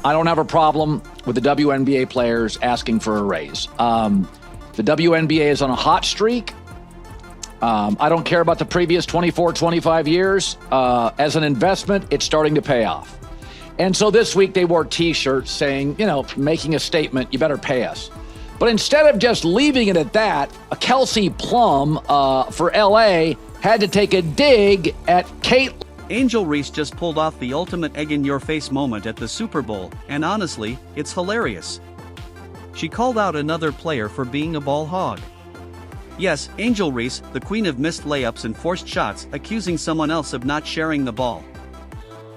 I don't have a problem with the WNBA players asking for a raise. The WNBA is on a hot streak. I don't care about the previous 24, 25 years. As an investment, it's starting to pay off. And so this week they wore T-shirts saying, making a statement, you better pay us. But instead of just leaving it at that, a Kelsey Plum for LA had to take a dig at Kate. Angel Reese just pulled off the ultimate egg-in-your-face moment at the Super Bowl, and honestly, it's hilarious. She called out another player for being a ball hog. Yes, Angel Reese, the queen of missed layups and forced shots, accusing someone else of not sharing the ball.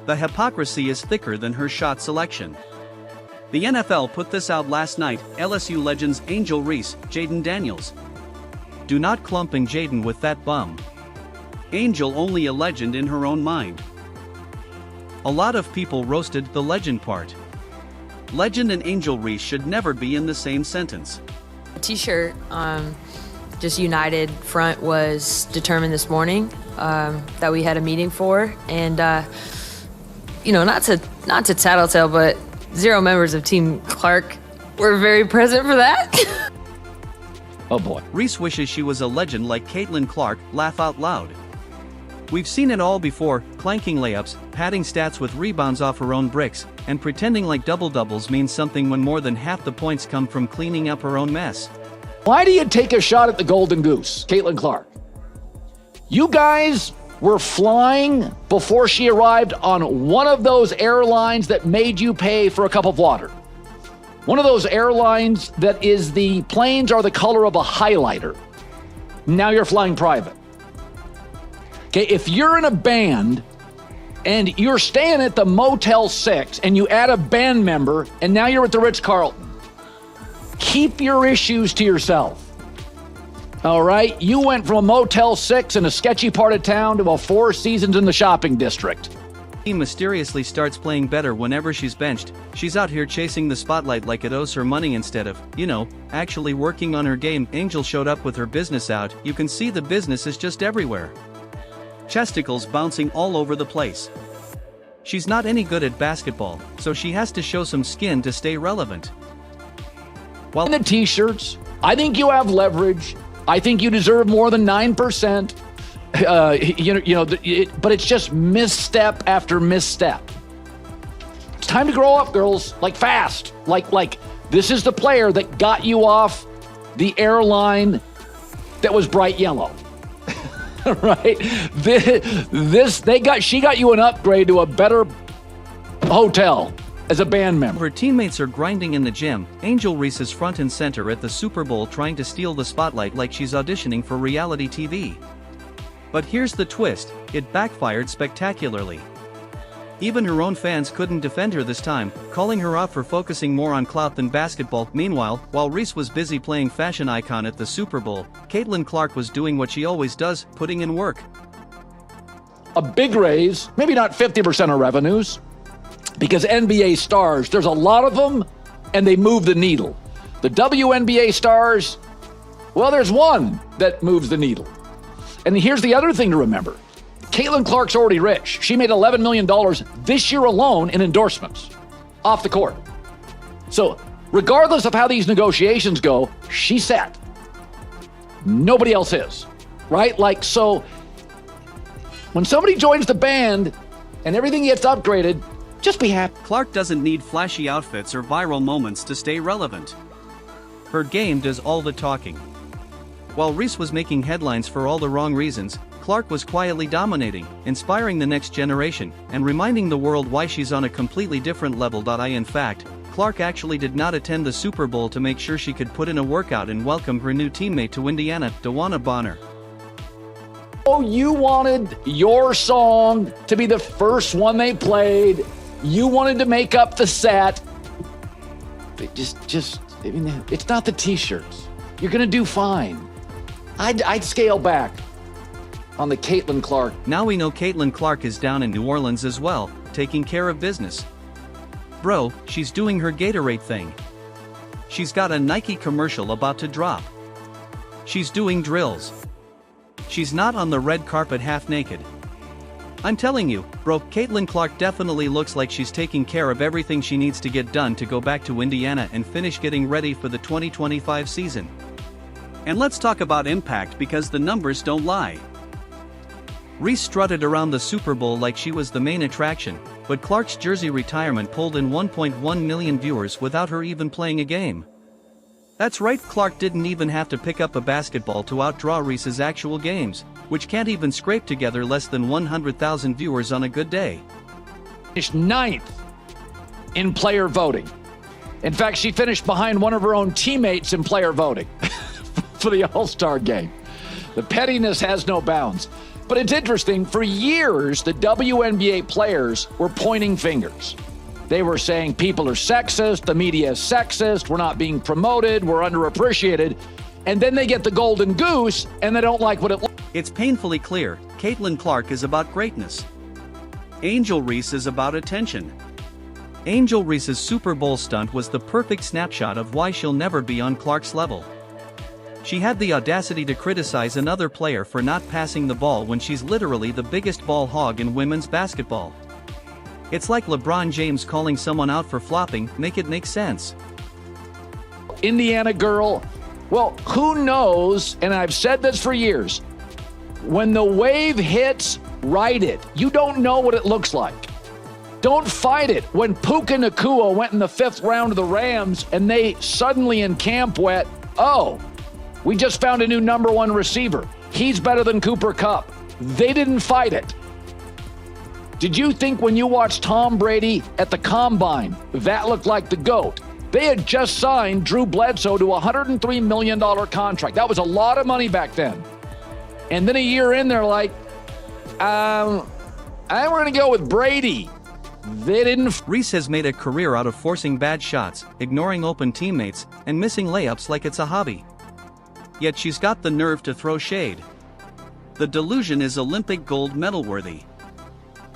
The hypocrisy is thicker than her shot selection. The NFL put this out last night, LSU legends Angel Reese, Jaden Daniels. Do not clumping Jaden with that bum. Angel only a legend in her own mind. A lot of people roasted the legend part. Legend and Angel Reese should never be in the same sentence. T-shirt, just United Front was determined this morning that we had a meeting for, and not to tattletale, but 0 members of Team Clark were very present for that. Oh boy. Reese wishes she was a legend like Caitlin Clark, laugh out loud. We've seen it all before, clanking layups, padding stats with rebounds off her own bricks, and pretending like double-doubles means something when more than half the points come from cleaning up her own mess. Why do you take a shot at the Golden Goose, Caitlin Clark? You guys were flying before she arrived on one of those airlines that made you pay for a cup of water. One of those airlines that is the planes are the color of a highlighter. Now you're flying private. Okay, if you're in a band and you're staying at the Motel 6 and you add a band member and now you're at the Ritz-Carlton, keep your issues to yourself. All right? You went from a Motel 6 in a sketchy part of town to a Four Seasons in the shopping district. She mysteriously starts playing better whenever she's benched. She's out here chasing the spotlight like it owes her money instead of, actually working on her game. Angel showed up with her business out. You can see the business is just everywhere. Chesticles bouncing all over the place. She's not any good at basketball, so she has to show some skin to stay relevant. While in the T-shirts, I think you have leverage. I think you deserve more than 9%. But it's just misstep after misstep. It's time to grow up, girls. Like fast. Like this is the player that got you off the airline that was bright yellow. Right? She got you an upgrade to a better hotel as a band member. Her teammates are grinding in the gym. Angel Reese is front and center at the Super Bowl trying to steal the spotlight like she's auditioning for reality TV. But here's the twist, it backfired spectacularly. Even her own fans couldn't defend her this time, calling her out for focusing more on clout than basketball. Meanwhile, while Reese was busy playing fashion icon at the Super Bowl, Caitlin Clark was doing what she always does, putting in work. A big raise, maybe not 50% of revenues, because NBA stars, there's a lot of them, and they move the needle. The WNBA stars, well, there's one that moves the needle. And here's the other thing to remember. Caitlin Clark's already rich. She made $11 million this year alone in endorsements off the court. So regardless of how these negotiations go, she's set. Nobody else is, right? So when somebody joins the band and everything gets upgraded, just be happy. Clark doesn't need flashy outfits or viral moments to stay relevant. Her game does all the talking. While Reese was making headlines for all the wrong reasons, Clark was quietly dominating, inspiring the next generation, and reminding the world why she's on a completely different level. In fact, Clark actually did not attend the Super Bowl to make sure she could put in a workout and welcome her new teammate to Indiana, DeWanna Bonner. Oh, you wanted your song to be the first one they played. You wanted to make up the set. It's not the T-shirts. You're going to do fine. I'd scale back on the Caitlin Clark. Now we know Caitlin Clark is down in New Orleans as well, taking care of business. Bro, she's doing her Gatorade thing. She's got a Nike commercial about to drop. She's doing drills. She's not on the red carpet half naked. I'm telling you, bro, Caitlin Clark definitely looks like she's taking care of everything she needs to get done to go back to Indiana and finish getting ready for the 2025 season. And let's talk about impact because the numbers don't lie. Reese strutted around the Super Bowl like she was the main attraction, but Clark's jersey retirement pulled in 1.1 million viewers without her even playing a game. That's right, Clark didn't even have to pick up a basketball to outdraw Reese's actual games, which can't even scrape together less than 100,000 viewers on a good day. Finished 9th in player voting. In fact, she finished behind one of her own teammates in player voting for the All-Star game. The pettiness has no bounds. But it's interesting, for years, the WNBA players were pointing fingers. They were saying people are sexist, the media is sexist, we're not being promoted, we're underappreciated. And then they get the golden goose and they don't like what it looks like. It's painfully clear, Caitlin Clark is about greatness. Angel Reese is about attention. Angel Reese's Super Bowl stunt was the perfect snapshot of why she'll never be on Clark's level. She had the audacity to criticize another player for not passing the ball when she's literally the biggest ball hog in women's basketball. It's like LeBron James calling someone out for flopping. Make it make sense. Indiana girl, well, who knows, and I've said this for years, when the wave hits, ride it. You don't know what it looks like. Don't fight it. When Puka Nacua went in the 5th round of the Rams and they suddenly in camp went, oh, we just found a new number 1 receiver. He's better than Cooper Kupp. They didn't fight it. Did you think when you watched Tom Brady at the Combine, that looked like the GOAT? They had just signed Drew Bledsoe to a $103 million contract. That was a lot of money back then. And then a year in, they're like, I'm going to go with Brady. They didn't. Reese has made a career out of forcing bad shots, ignoring open teammates, and missing layups like it's a hobby. Yet she's got the nerve to throw shade. The delusion is Olympic gold medal worthy.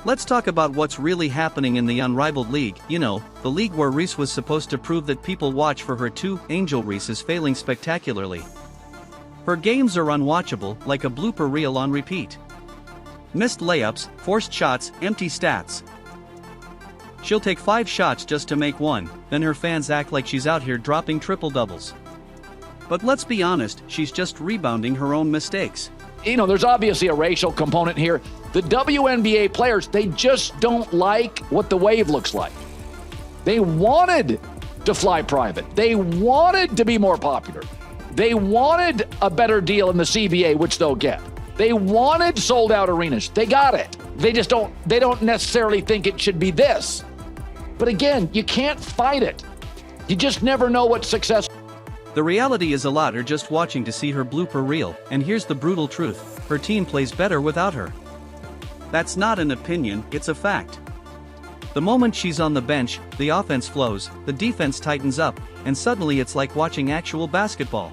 Let's talk about what's really happening in the unrivaled league, you know, the league where Reese was supposed to prove that people watch for her too. Angel Reese is failing spectacularly. Her games are unwatchable, like a blooper reel on repeat. Missed layups, forced shots, empty stats. She'll take 5 shots just to make 1, then her fans act like she's out here dropping triple doubles. But let's be honest, she's just rebounding her own mistakes. You know, there's obviously a racial component here. The WNBA players, they just don't like what the wave looks like. They wanted to fly private. They wanted to be more popular. They wanted a better deal in the CBA, which they'll get. They wanted sold out arenas. They got it. They don't necessarily think it should be this. But again, you can't fight it. You just never know what success. The reality is a lot are just watching to see her blooper reel, and here's the brutal truth, her team plays better without her. That's not an opinion, it's a fact. The moment she's on the bench, the offense flows, the defense tightens up, and suddenly it's like watching actual basketball.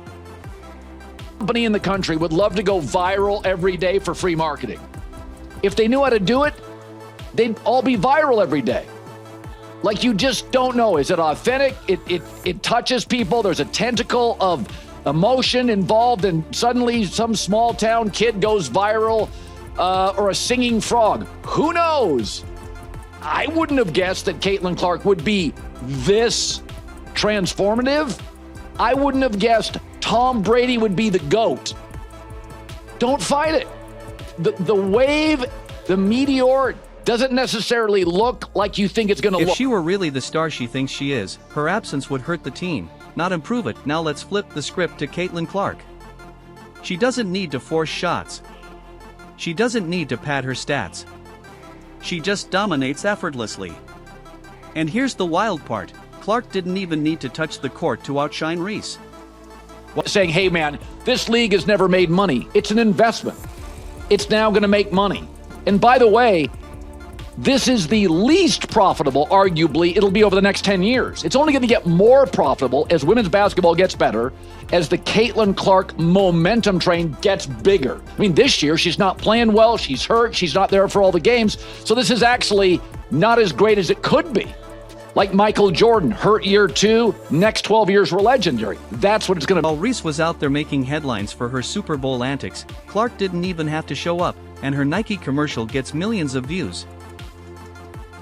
Company in the country would love to go viral every day for free marketing. If they knew how to do it, they'd all be viral every day. Like, you just don't know. Is it authentic? It touches people. There's a tentacle of emotion involved, and suddenly some small town kid goes viral, or a singing frog. Who knows? I wouldn't have guessed that Caitlin Clark would be this transformative. I wouldn't have guessed Tom Brady would be the GOAT. Don't fight it. The wave, the meteor, doesn't necessarily look like you think it's going to look. If she were really the star she thinks she is, her absence would hurt the team, not improve it. Now let's flip the script to Caitlin Clark. She doesn't need to force shots. She doesn't need to pad her stats. She just dominates effortlessly. And here's the wild part, Clark didn't even need to touch the court to outshine Reese. Saying, hey man, this league has never made money. It's an investment. It's now going to make money. And by the way, this is the least profitable, arguably, it'll be over the next 10 years. It's only going to get more profitable as women's basketball gets better, as the Caitlin Clark momentum train gets bigger. I mean, this year, she's not playing well, she's hurt, she's not there for all the games, so this is actually not as great as it could be. Like Michael Jordan, hurt year 2, next 12 years were legendary. That's what it's going to be. While Reese was out there making headlines for her Super Bowl antics, Clark didn't even have to show up. and her Nike commercial gets millions of views.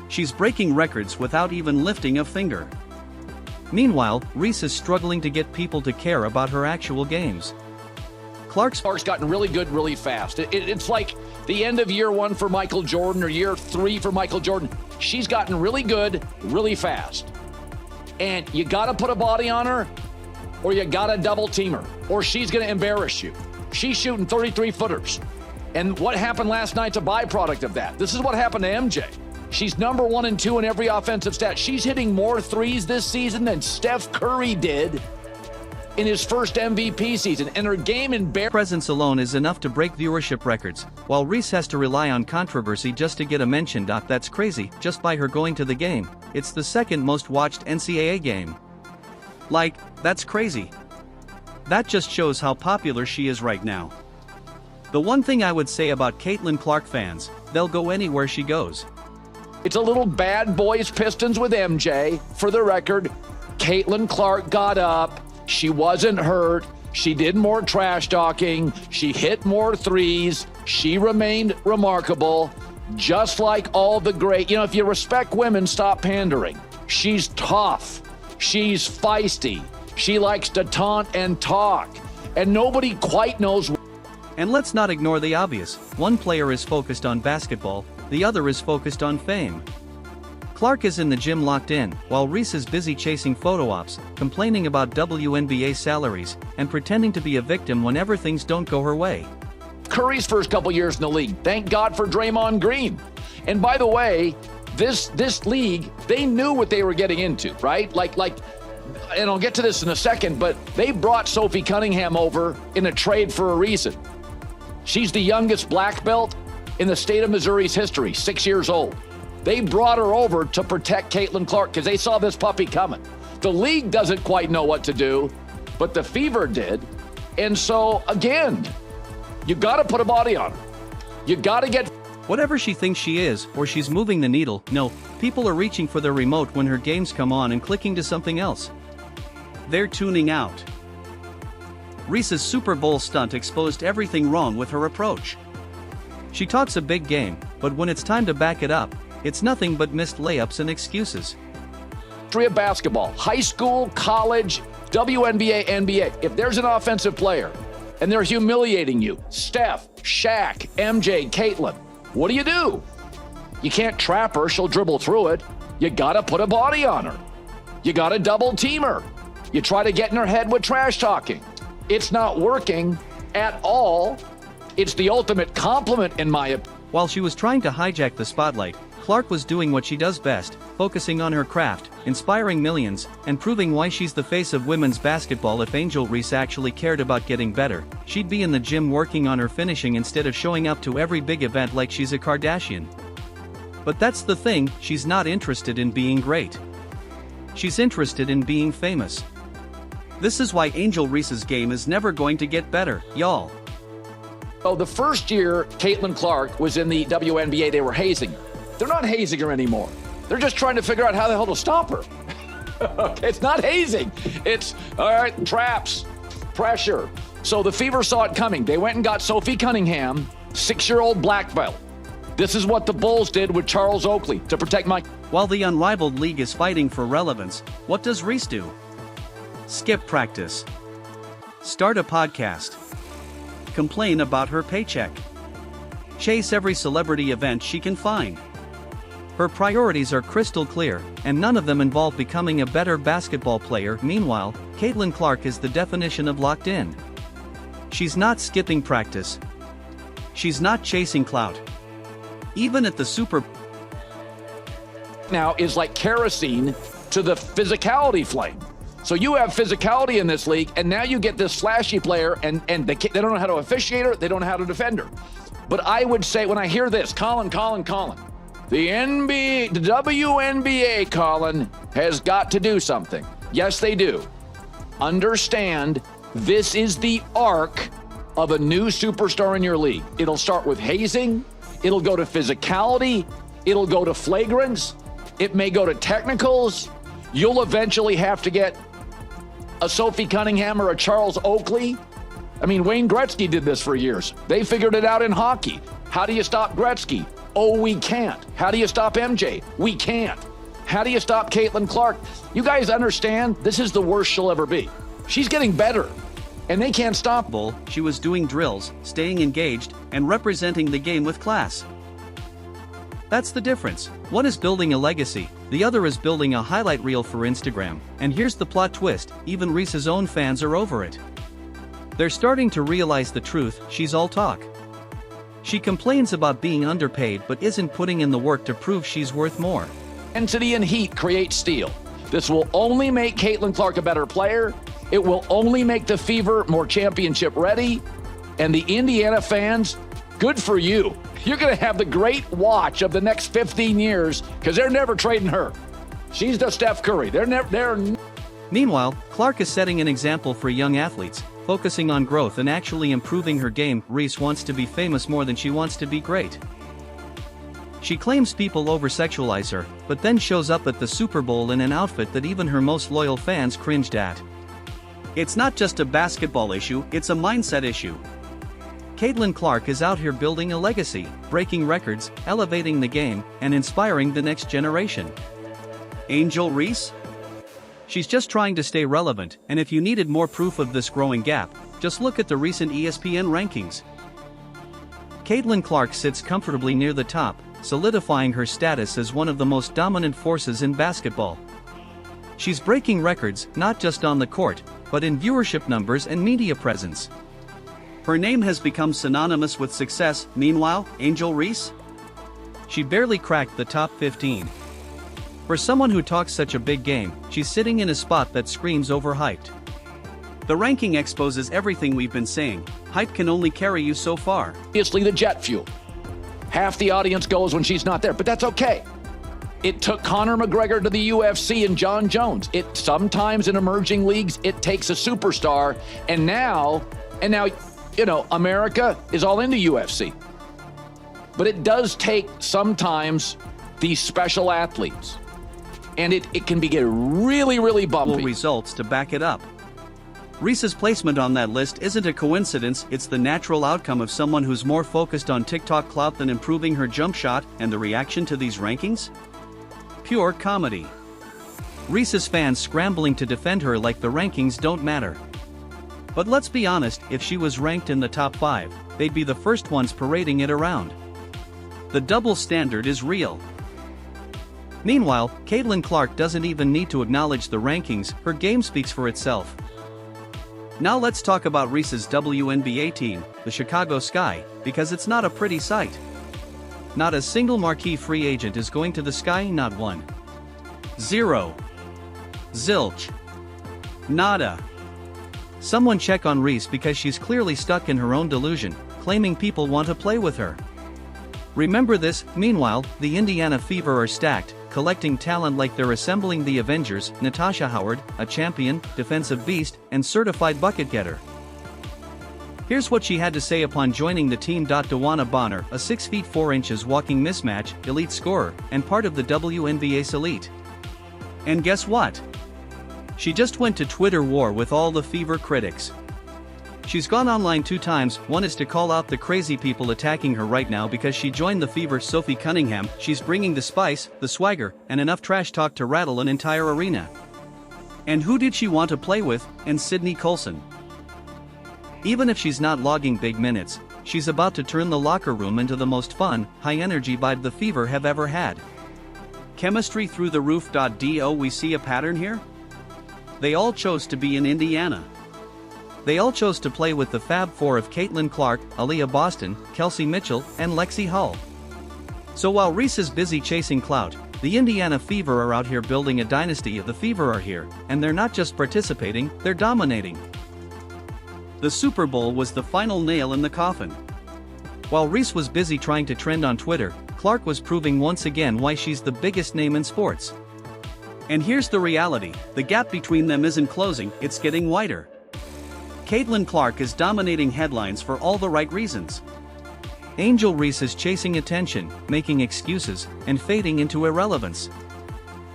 She's breaking records without even lifting a finger. Meanwhile, Reese is struggling to get people to care about her actual games. Clark's gotten really good really fast. It's like the end of year 1 for Michael Jordan or year 3 for Michael Jordan. She's gotten really good really fast. And you got to put a body on her, or you got to double team her, or she's going to embarrass you. She's shooting 33-footers. And what happened last night's a byproduct of that. This is what happened to MJ. She's number 1 and 2 in every offensive stat. She's hitting more threes this season than Steph Curry did in his first MVP season. And her game in presence alone is enough to break viewership records, while Reese has to rely on controversy just to get a mention. That's crazy, just by her going to the game. It's the second most watched NCAA game. Like, that's crazy. That just shows how popular she is right now. The one thing I would say about Caitlin Clark fans, they'll go anywhere she goes. It's a little bad boys Pistons with MJ. For the record, Caitlin Clark got up. She wasn't hurt. She did more trash talking. She hit more threes. She remained remarkable, just like all the great. You know, if you respect women, stop pandering. She's tough. She's feisty. She likes to taunt and talk. And nobody quite knows. And let's not ignore the obvious. One player is focused on basketball, the other is focused on fame. Clark is in the gym locked in, while Reese is busy chasing photo ops, complaining about WNBA salaries, and pretending to be a victim whenever things don't go her way. Curry's first couple years in the league. Thank God for Draymond Green. And by the way, this league, they knew what they were getting into, right? Like, and I'll get to this in a second, but they brought Sophie Cunningham over in a trade for a reason. She's the youngest black belt in the state of Missouri's history, 6 years old. They brought her over to protect Caitlin Clark because they saw this puppy coming. The league doesn't quite know what to do, but the Fever did. And so, again, you got to put a body on her. You got to get... Whatever she thinks she is, or she's moving the needle, no, people are reaching for their remote when her games come on and clicking to something else. They're tuning out. Reese's Super Bowl stunt exposed everything wrong with her approach. She talks a big game, but when it's time to back it up, it's nothing but missed layups and excuses. History of basketball, high school, college, WNBA, NBA. If there's an offensive player and they're humiliating you, Steph, Shaq, MJ, Caitlin, what do? You can't trap her, she'll dribble through it. You gotta put a body on her. You gotta double team her. You try to get in her head with trash talking. It's not working at all. It's the ultimate compliment in my opinion. While she was trying to hijack the spotlight, Clark was doing what she does best, focusing on her craft, inspiring millions, and proving why she's the face of women's basketball. If Angel Reese actually cared about getting better, she'd be in the gym working on her finishing instead of showing up to every big event like she's a Kardashian. But that's the thing, she's not interested in being great. She's interested in being famous. This is why Angel Reese's game is never going to get better, y'all. Oh, the first year Caitlin Clark was in the WNBA, they were hazing her. They're not hazing her anymore. They're just trying to figure out how the hell to stop her. It's not hazing. It's, all right, traps, pressure. So the Fever saw it coming. They went and got Sophie Cunningham, 6-year-old black belt. This is what the Bulls did with Charles Oakley to protect Mike. While the unrivaled league is fighting for relevance, what does Reese do? Skip practice. Start a podcast. Complain about her paycheck. Chase every celebrity event she can find. Her priorities are crystal clear, and none of them involve becoming a better basketball player. Meanwhile, Caitlin Clark is the definition of locked in. She's not skipping practice. She's not chasing clout. Even at the Super now is like kerosene to the physicality flame. So you have physicality in this league, and now you get this flashy player, and they don't know how to officiate her, they don't know how to defend her. But I would say, when I hear this, Colin, the WNBA, Colin, has got to do something. Yes, they do. Understand, this is the arc of a new superstar in your league. It'll start with hazing, it'll go to physicality, it'll go to flagrants, it may go to technicals. You'll eventually have to get a Sophie Cunningham or a Charles Oakley. I mean, Wayne Gretzky did this for years. They figured it out in hockey. How do you stop Gretzky? Oh, we can't. How do you stop MJ? We can't. How do you stop Caitlin Clark? You guys understand this is the worst she'll ever be. She's getting better, and they can't stop. She was doing drills, staying engaged, and representing the game with class. That's the difference. One is building a legacy, the other is building a highlight reel for Instagram. And here's the plot twist, even Reese's own fans are over it. They're starting to realize the truth, she's all talk. She complains about being underpaid but isn't putting in the work to prove she's worth more. Intensity and heat create steel. This will only make Caitlin Clark a better player. It will only make the Fever more championship ready. And the Indiana fans, good for you. You're going to have the great watch of the next 15 years because they're never trading her. She's the Steph Curry. Meanwhile, Clark is setting an example for young athletes, focusing on growth and actually improving her game. Reese wants to be famous more than she wants to be great. She claims people over-sexualize her, but then shows up at the Super Bowl in an outfit that even her most loyal fans cringed at. It's not just a basketball issue, it's a mindset issue. Caitlin Clark is out here building a legacy, breaking records, elevating the game, and inspiring the next generation. Angel Reese? She's just trying to stay relevant, and if you needed more proof of this growing gap, just look at the recent ESPN rankings. Caitlin Clark sits comfortably near the top, solidifying her status as one of the most dominant forces in basketball. She's breaking records, not just on the court, but in viewership numbers and media presence. Her name has become synonymous with success. Meanwhile, Angel Reese? She barely cracked the top 15. For someone who talks such a big game, she's sitting in a spot that screams overhyped. The ranking exposes everything we've been saying. Hype can only carry you so far. Obviously the jet fuel. Half the audience goes when she's not there, but that's okay. It took Conor McGregor to the UFC and John Jones. It sometimes in emerging leagues, it takes a superstar, and now, America is all into UFC. But it does take sometimes these special athletes. And it can get really, really bumpy. Results to back it up. Reese's placement on that list isn't a coincidence, it's the natural outcome of someone who's more focused on TikTok clout than improving her jump shot. And the reaction to these rankings? Pure comedy. Reese's fans scrambling to defend her like the rankings don't matter. But let's be honest, if she was ranked in the top 5, they'd be the first ones parading it around. The double standard is real. Meanwhile, Caitlin Clark doesn't even need to acknowledge the rankings, her game speaks for itself. Now let's talk about Reese's WNBA team, the Chicago Sky, because it's not a pretty sight. Not a single marquee free agent is going to the Sky, not one. Zero. Zilch. Nada. Someone check on Reese because she's clearly stuck in her own delusion, claiming people want to play with her. Remember this. Meanwhile, the Indiana Fever are stacked, collecting talent like they're assembling the Avengers. Natasha Howard, a champion, defensive beast, and certified bucket getter. Here's what she had to say upon joining the team. Dewana Bonner, a 6 feet 4 inches walking mismatch, elite scorer, and part of the WNBA's elite. And guess what? She just went to Twitter war with all the Fever critics. She's gone online 2 times, one is to call out the crazy people attacking her right now because she joined the Fever. Sophie Cunningham, she's bringing the spice, the swagger, and enough trash talk to rattle an entire arena. And who did she want to play with? And Sydney Colson. Even if she's not logging big minutes, she's about to turn the locker room into the most fun, high-energy vibe the Fever have ever had. Chemistry through the roof. Do we see a pattern here? They all chose to be in Indiana. They all chose to play with the Fab Four of Caitlin Clark, Aaliyah Boston, Kelsey Mitchell, and Lexi Hull. So while Reese is busy chasing clout, the Indiana Fever are out here building a dynasty. The Fever are here, and they're not just participating, they're dominating. The Super Bowl was the final nail in the coffin. While Reese was busy trying to trend on Twitter, Clark was proving once again why she's the biggest name in sports. And here's the reality, the gap between them isn't closing, it's getting wider. Caitlin Clark is dominating headlines for all the right reasons. Angel Reese is chasing attention, making excuses, and fading into irrelevance.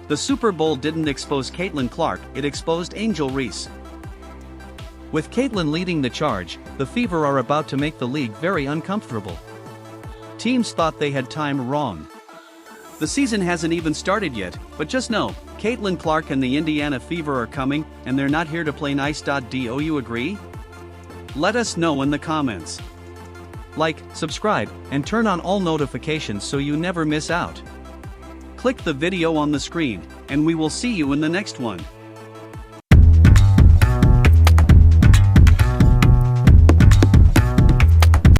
The Super Bowl didn't expose Caitlin Clark, it exposed Angel Reese. With Caitlin leading the charge, the Fever are about to make the league very uncomfortable. Teams thought they had time wrong. The season hasn't even started yet, but just know, Caitlin Clark and the Indiana Fever are coming, and they're not here to play nice. Do you agree? Let us know in the comments. Like, subscribe, and turn on all notifications so you never miss out. Click the video on the screen, and we will see you in the next one.